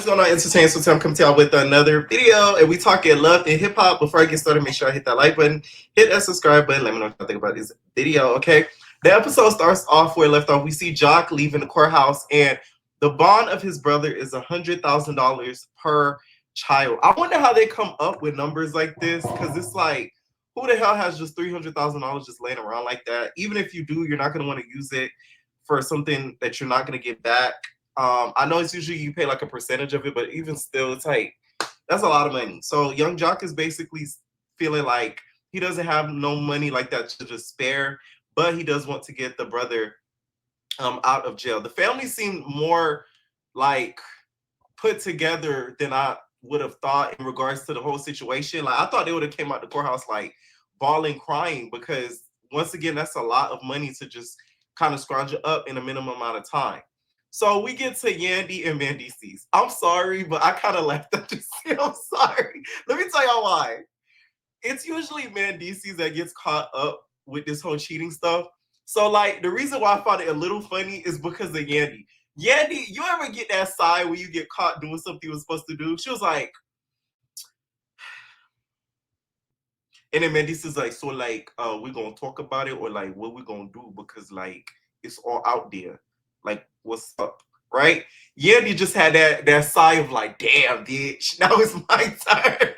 What's going on, Entertainment? So I'm coming to y'all with another video, and we talking love and hip hop. Before I get started, make sure I hit that like button, hit that subscribe button. Let me know what you think about this video. Okay, the episode starts off where it left off. We see Jock leaving the courthouse, and the bond of his brother is $100,000 per child. I wonder how they come up with numbers like this, because it's like, who the hell has just $300,000 just laying around like that? Even if you do, you're not going to want to use it for something that you're not going to get back. I know it's usually you pay like a percentage of it, but even still, it's like, that's a lot of money. So young Jock is basically feeling like he doesn't have no money like that to just spare, but he does want to get the brother out of jail. The family seemed more like put together than I would have thought in regards to the whole situation. Like, I thought they would have came out the courthouse like bawling, crying, because once again, that's a lot of money to just kind of scrounge it up in a minimum amount of time. So we get to Yandy and Mendeecees. I'm sorry, but I kind of laughed at this scene. I'm sorry. Let me tell y'all why. It's usually Mendeecees that gets caught up with this whole cheating stuff. So, like, the reason why I found it a little funny is because of Yandy. Yandy, you ever get that side where you get caught doing something you were supposed to do? She was like, and then Mendeecees like, so like, we're gonna talk about it, or like, what we gonna do, because like it's all out there. Like, what's up, right? Yandy just had that sigh of like, damn, bitch, now it's my turn.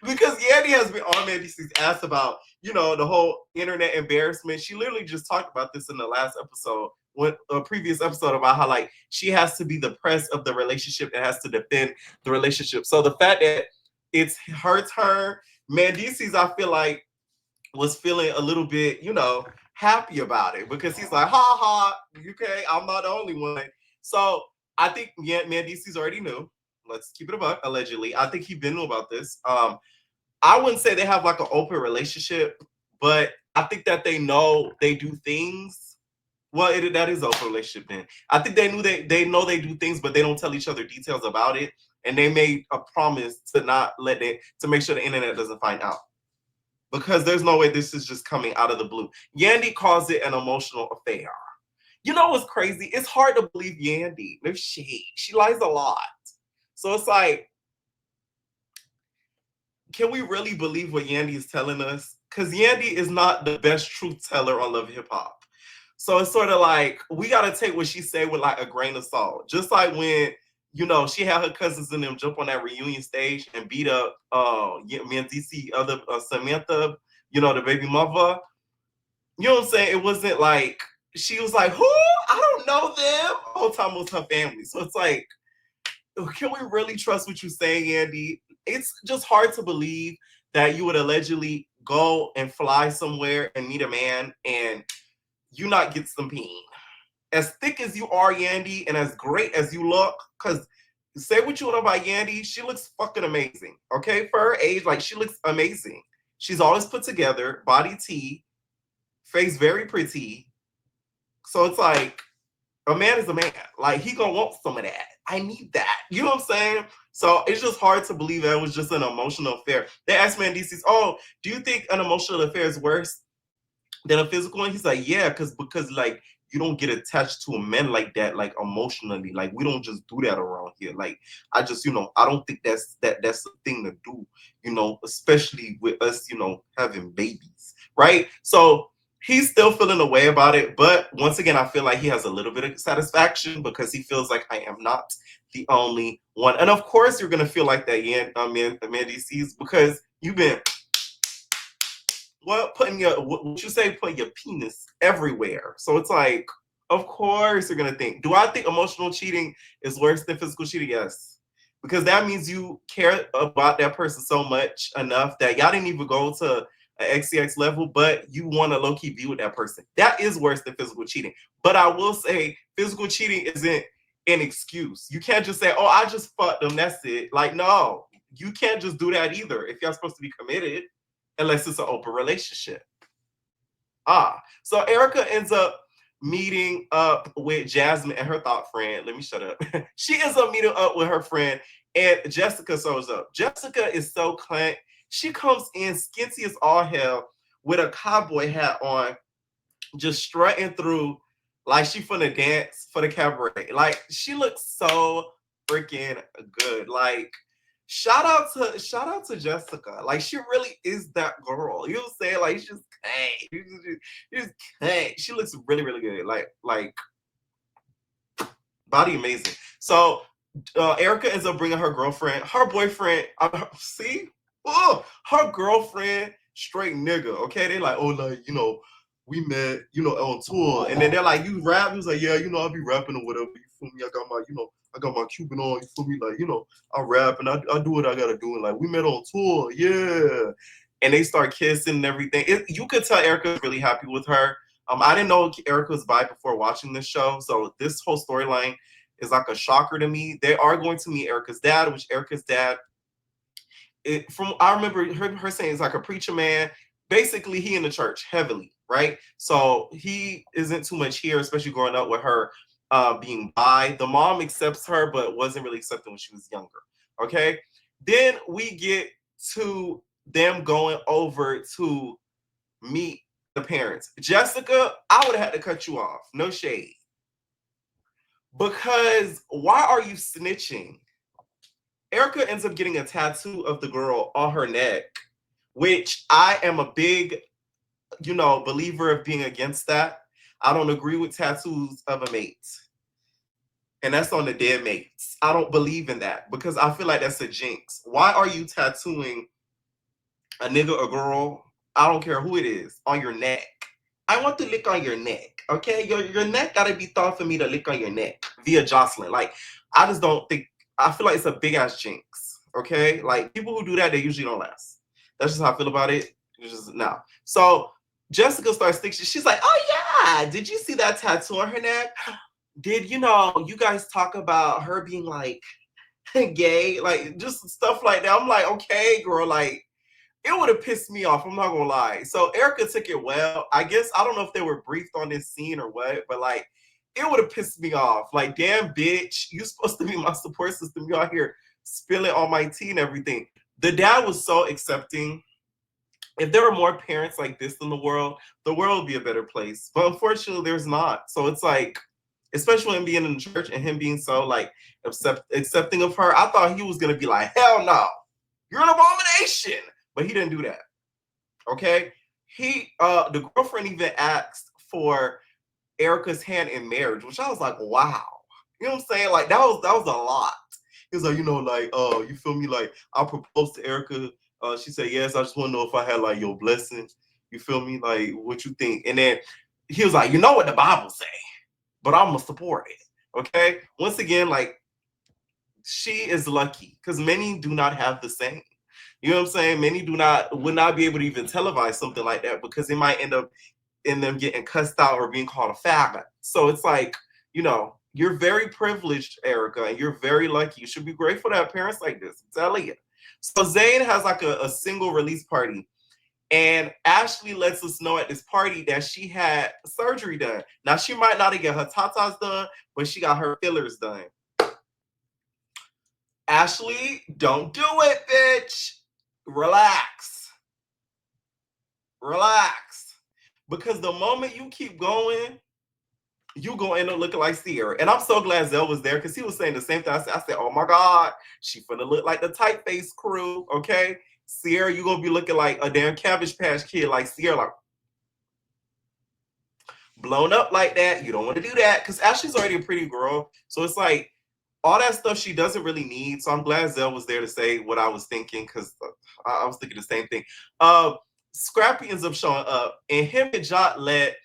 Because Yandy has been on Mendeecees' ass about, you know, the whole internet embarrassment. She literally just talked about this in the last episode, a previous episode, about how like she has to be the press of the relationship and has to defend the relationship. So the fact that it's her turn, Mendeecees, I feel like, was feeling a little bit, you know, happy about it, because he's like, ha ha, okay, I'm not the only one. So I think Mendeecees already knew. Let's keep it a buck. Allegedly, I think he been knew about this. I wouldn't say they have like an open relationship, but I think that they know they do things. Well, that is open relationship then. I think they knew they know they do things, but they don't tell each other details about it. And they made a promise to not let it, to make sure the internet doesn't find out. Because there's no way this is just coming out of the blue. Yandy calls it an emotional affair. You know what's crazy? It's hard to believe Yandy. No shade. She lies a lot. So it's like, can we really believe what Yandy is telling us? Because Yandy is not the best truth teller on Love Hip Hop. So it's sort of like, we got to take what she said with like a grain of salt. Just like when, you know, she had her cousins and them jump on that reunion stage and beat up Mendeecees, other Samantha, you know, the baby mother. You know what I'm saying? It wasn't like, she was like, who? I don't know them. The whole time it was her family. So it's like, can we really trust what you're saying, Yandy? It's just hard to believe that you would allegedly go and fly somewhere and meet a man and you not get some peen. As thick as you are, Yandy, and as great as you look, because say what you want about Yandy, she looks fucking amazing. Okay, for her age, like, she looks amazing. She's always put together, body T, face very pretty. So it's like, a man is a man. Like, he gonna want some of that. I need that. You know what I'm saying? So it's just hard to believe that it was just an emotional affair. They asked Mendeecees, oh, do you think an emotional affair is worse than a physical one? He's like, yeah, because like, you don't get attached to a man like that, like, emotionally. Like, we don't just do that around here. Like, I just, you know, I don't think that's a thing to do, you know, especially with us, you know, having babies, right? So he's still feeling a way about it, but once again, I feel like he has a little bit of satisfaction because he feels like I am not the only one. And of course, you're gonna feel like that, Mendeecees, because you've been, well, putting your, what you say, put your penis everywhere. So it's like, of course you're gonna think. Do I think emotional cheating is worse than physical cheating? Yes. Because that means you care about that person so much enough that y'all didn't even go to an XCX level, but you want to low-key be with that person. That is worse than physical cheating. But I will say, physical cheating isn't an excuse. You can't just say, oh, I just fucked them, that's it. Like, no, you can't just do that either if y'all supposed to be committed, unless it's an open relationship. So Erica ends up meeting up with Jasmine and her thought friend. Let me shut up. She ends up meeting up with her friend, and Jessica shows up. Jessica is so cunt. She comes in skinty as all hell with a cowboy hat on, just strutting through like she finna dance for the cabaret. Like, she looks so freaking good. Like, shout out to Jessica. Like, she really is that girl. You know what I'm saying? Like, she's just hey, she's hey. She looks really, really good. Like body amazing. So Erica ends up bringing her girlfriend, her boyfriend. See, her girlfriend, straight nigga. Okay, they like, oh, like, you know, we met, you know, on tour, and then they're like, you rap? He was like, yeah, you know, I'll be rapping or whatever. You feel me? I got my, you know, I got my Cuban on. You feel me? Like, you know, I rap and I do what I gotta do. And like, we met on tour, yeah. And they start kissing and everything. You could tell Erica's really happy with her. I didn't know Erica was bi before watching this show, so this whole storyline is like a shocker to me. They are going to meet Erica's dad, which Erica's dad, from I remember her saying, it's like a preacher man. Basically, he in the church heavily, right? So he isn't too much here, especially growing up with her being bi. The mom accepts her, but wasn't really accepting when she was younger. Okay, then we get to them going over to meet the parents. Jessica, I would have had to cut you off. No shade. Because why are you snitching? Erica ends up getting a tattoo of the girl on her neck, which I am a big, you know, believer of being against that. I don't agree with tattoos of a mate. And that's on the dead mates. I don't believe in that because I feel like that's a jinx. Why are you tattooing a nigga or girl, I don't care who it is, on your neck? I want to lick on your neck, okay? Your neck gotta be thought for me to lick on your neck via Jocelyn. Like, I just don't think, I feel like it's a big ass jinx, okay? Like, people who do that, they usually don't last. That's just how I feel about it. It's just now. So Jessica starts thinking, she's like, oh yeah, did you see that tattoo on her neck? Did you know you guys talk about her being like gay? Like, just stuff like that. I'm like, okay, girl, like, it would have pissed me off. I'm not gonna lie. So Erica took it well. I guess I don't know if they were briefed on this scene or what, but like, it would have pissed me off. Like, damn, bitch, you supposed to be my support system. You out here spilling all my tea and everything. The dad was so accepting. If there were more parents like this in the world would be a better place. But unfortunately, there's not. So it's like, especially him being in the church and him being so like accepting of her, I thought he was gonna be like, hell no, you're an abomination. But he didn't do that. Okay. The girlfriend even asked for Erica's hand in marriage, which I was like, wow. You know what I'm saying? Like, that was a lot. He was like, you know, like, you feel me? Like, I proposed to Erica. She said yes. I just want to know if I had like your blessing. You feel me? Like, what you think? And then he was like, you know what the Bible say, but I'm gonna support it. Okay. Once again, like, she is lucky because many do not have the same. You know what I'm saying? Many would not be able to even televise something like that because it might end up in them getting cussed out or being called a faggot. So it's like, you know, you're very privileged, Erica, and you're very lucky. You should be grateful to have parents like this. I'm telling you. So Zayn has like a single release party. And Ashley lets us know at this party that she had surgery done. Now, she might not have got her tatas done, but she got her fillers done. Ashley, don't do it, bitch. Relax. Because the moment you keep going, you gonna end up looking like Sierra. And I'm so glad Zell was there because he was saying the same thing. I said, oh my God, she finna look like the Typeface crew, okay? Sierra, you gonna be looking like a damn Cabbage Patch Kid, like Sierra, like blown up like that. You don't want to do that because Ashley's already a pretty girl. So it's like, all that stuff she doesn't really need. So I'm glad Zell was there to say what I was thinking because I was thinking the same thing. Scrappy ends up showing up, and him and Jock let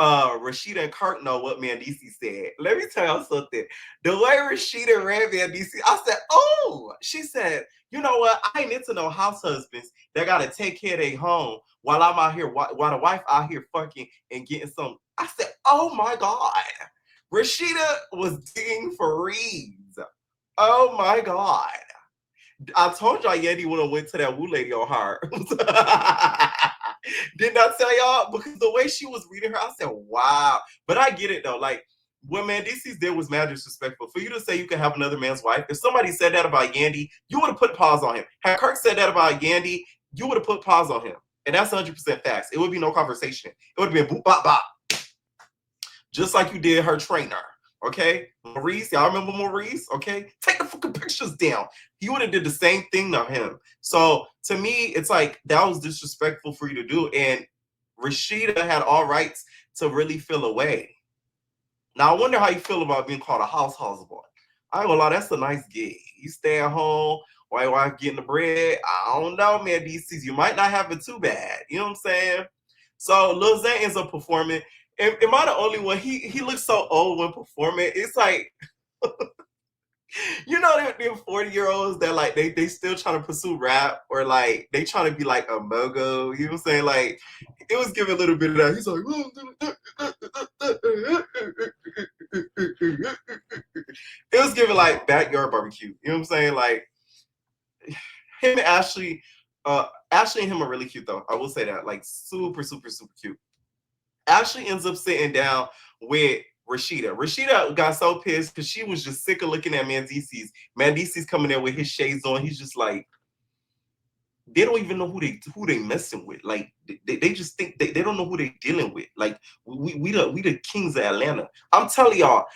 Rashida and Kirk know what Mendeecees said. Let me tell you something. The way Rashida ran Mendeecees, I said, oh, she said, you know what? I ain't into no house husbands that got to take care of their home while I'm out here, while the wife out here fucking and getting some. I said, oh my God. Rashida was digging for reeds. Oh my God. I told y'all Yandy would have went to that woo lady on her. Didn't I tell y'all? Because the way she was reading her, I said, wow. But I get it though. Like, what Mendeecees did was mad disrespectful. For you to say you can have another man's wife, if somebody said that about Yandy, you would have put pause on him. Had Kirk said that about Yandy, you would have put pause on him. And that's 100% facts. It would be no conversation. It would have been boop, bop, bop. Just like you did her trainer. Okay? Maurice, y'all remember Maurice? Okay? Take the fucking pictures down. He would have did the same thing to him. So to me, it's like that was disrespectful for you to do. And Rashida had all rights to really feel away. Now I wonder how you feel about being called a house husband. I ain't gonna lie, that's a nice gig. You stay at home while your wife getting the bread. I don't know, man. DCs, you might not have it too bad. You know what I'm saying? So Lil Zane ends up performing. Am I the only one? He looks so old when performing. It's like, you know, them 40-year-olds that like they still trying to pursue rap, or like they trying to be like a mogo. You know what I'm saying? Like it was giving a little bit of that. He's like, it was giving like backyard barbecue. You know what I'm saying? Like him and Ashley, Ashley and him are really cute though. I will say that. Like super, super, super cute. Ashley ends up sitting down with Rashida. Rashida got so pissed because she was just sick of looking at Mendeecees. Mendeecees coming in with his shades on. He's just like, they don't even know who they messing with. Like they just think they don't know who they dealing with. Like we the kings of Atlanta. I'm telling y'all,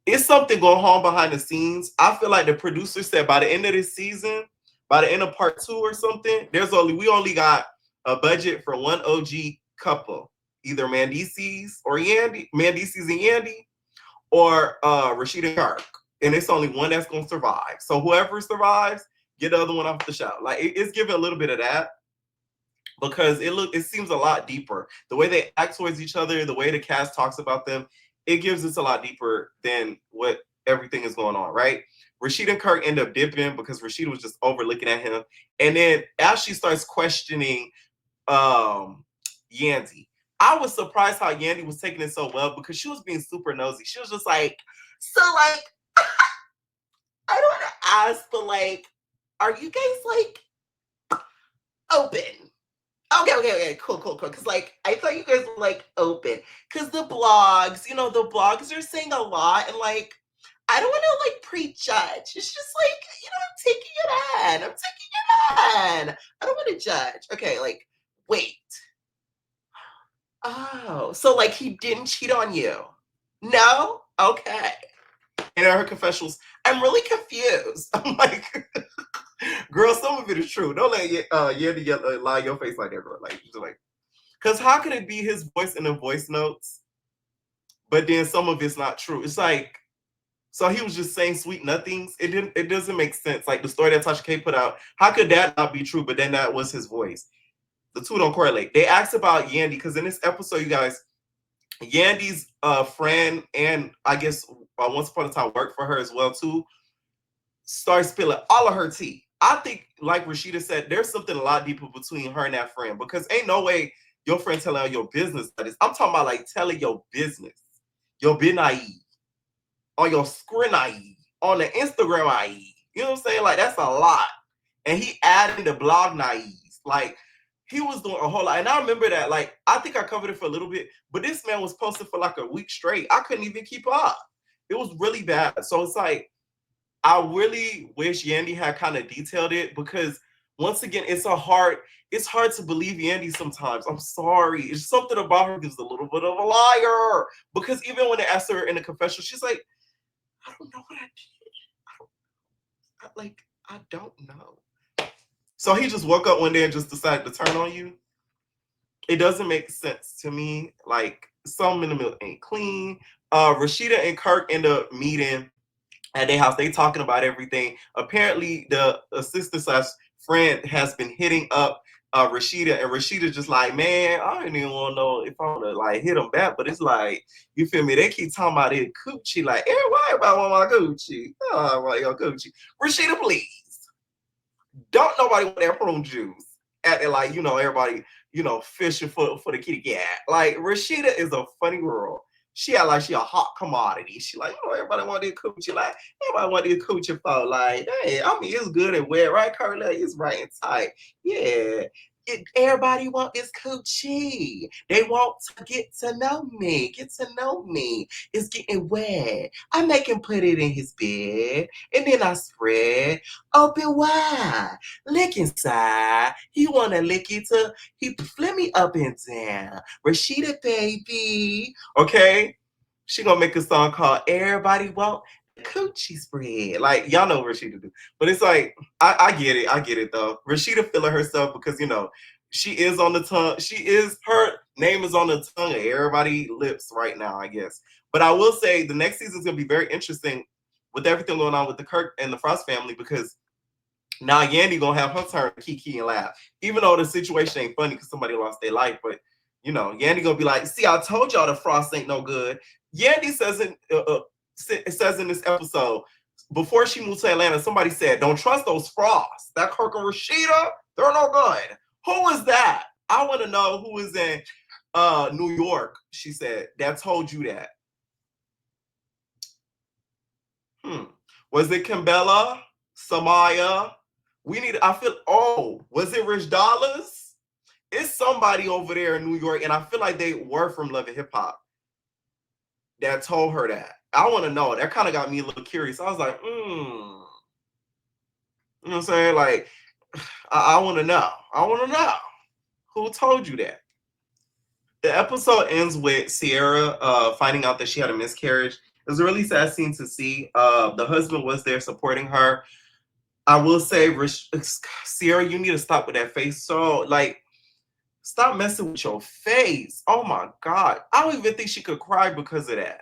it's something going on behind the scenes. I feel like the producer said by the end of this season, by the end of part 2 or something, we only got a budget for one OG couple, either Mendeecees or Yandy, Mendeecees and Yandy, or Rasheeda and Jock. And it's only one that's gonna survive. So whoever survives, get the other one off the show. Like it's giving a little bit of that because it seems a lot deeper. The way they act towards each other, the way the cast talks about them, it gives us a lot deeper than what everything is going on, right? Rashida and Kirk end up dipping because Rashida was just over looking at him. And then Ashley starts questioning Yandy. I was surprised how Yandy was taking it so well because she was being super nosy. She was just like, so like, I don't want to ask, but like, are you guys like open? Okay, cool. Because like, I thought you guys were like open. Because the blogs, the blogs are saying a lot, and like, I don't want to like prejudge. It's just like, I'm taking it on. I don't want to judge. Okay, like, wait. Oh, so like he didn't cheat on you? No? Okay. And in her confessionals, I'm really confused. I'm like, girl, some of it is true. Don't let Yandy lie your face like that, girl. Like, because how could it be his voice in the voice notes, but then some of it's not true? It's like, so he was just saying sweet nothings. It doesn't make sense. Like the story that Tasha K put out, how could that not be true? But then that was his voice. The two don't correlate. They asked about Yandy because in this episode, you guys, Yandy's friend and I guess once upon a time worked for her as well too, started spilling all of her tea. I think, like Rashida said, there's something a lot deeper between her and that friend because ain't no way your friend telling her your business. I'm talking about like telling your business, your business, on your screen, on the Instagram, you know what I'm saying? Like that's a lot. And he added the blog naives. Like he was doing a whole lot. And I remember that, like, I think I covered it for a little bit, but this man was posting for like a week straight. I couldn't even keep up. It was really bad. So it's like, I really wish Yandy had kind of detailed it because once again, it's hard to believe Yandy sometimes. I'm sorry. It's something about her gives a little bit of a liar. Because even when they asked her in the confession, she's like, I don't know what I did. I don't know. So he just woke up one day and just decided to turn on you. It doesn't make sense to me. Like some in the milk ain't clean. Rashida and Kirk end up meeting at their house. They talking about everything. Apparently, the sister slash friend has been hitting up Rashida, and Rashida just like, man, I don't even want to know if I want to like hit them back, but it's like, you feel me? They keep talking about it coochie, like, everybody want my coochie. Oh, I want your coochie. Rashida, please. Don't nobody want that prune juice. Acting like, everybody, fishing for the kitty cat. Like, Rashida is a funny girl. She act like she a hot commodity. She like, everybody want this coochie. Like, everybody want this coochie for. Like, hey, I mean, it's good and wet, right, Carly? It's right and tight. Yeah. Everybody want this coochie. They want to get to know me. Get to know me. It's getting wet. I make him put it in his bed. And then I spread. Open wide. Lick inside. He want to lick it too. He flip me up and down. Rashida, baby. Okay? She gonna make a song called Everybody Want coochie spread. Like, y'all know what Rashida do. But it's like, I get it. I get it, though. Rashida feeling herself because, she is on the tongue. Her name is on the tongue of everybody's lips right now, I guess. But I will say the next season is going to be very interesting with everything going on with the Kirk and the Frost family, because now Yandy going to have her turn to kiki and laugh. Even though the situation ain't funny because somebody lost their life, but, Yandy going to be like, see, I told y'all the Frost ain't no good. Yandy says it says in this episode, before she moved to Atlanta, somebody said, don't trust those Frosts. That Kirk and Rashida, they're no good. Who is that? I want to know who is in New York, she said, that told you that. Was it Kimbella? Samaya? Was it Rich Dollars? It's somebody over there in New York, and I feel like they were from Love and Hip Hop that told her that. I want to know. That kind of got me a little curious. I was like, You know what I'm saying? Like, I want to know. I want to know. Who told you that? The episode ends with Sierra finding out that she had a miscarriage. It was a really sad scene to see. The husband was there supporting her. I will say, Sierra, you need to stop with that face. So, like, stop messing with your face. Oh, my God. I don't even think she could cry because of that.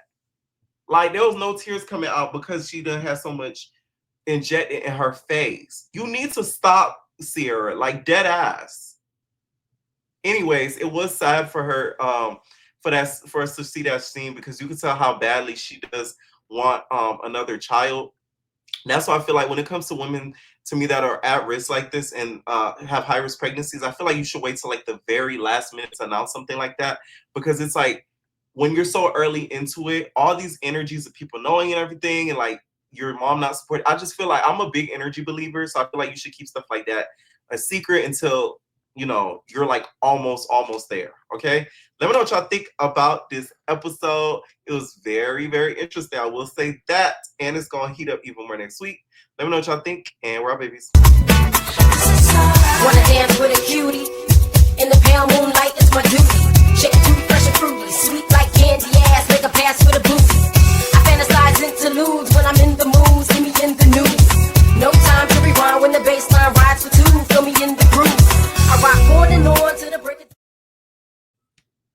Like, there was no tears coming out because she done had so much injected in her face. You need to stop, Sierra. Like, dead ass. Anyways, it was sad for her, for us to see that scene, because you can tell how badly she does want another child. That's why I feel like when it comes to women, to me, that are at risk like this and have high risk pregnancies, I feel like you should wait till like the very last minute to announce something like that, because it's like when you're so early into it, all these energies of people knowing and everything, and like your mom not supporting. I just feel like I'm a big energy believer, so I feel like you should keep stuff like that a secret until you're like almost there. Okay, let me know what y'all think about this episode. It was very, very interesting, I will say that, and it's gonna heat up even more next week. Let me know what y'all think, and we're out, babies. Wanna dance with a cutie in the pale moonlight, it's my duty.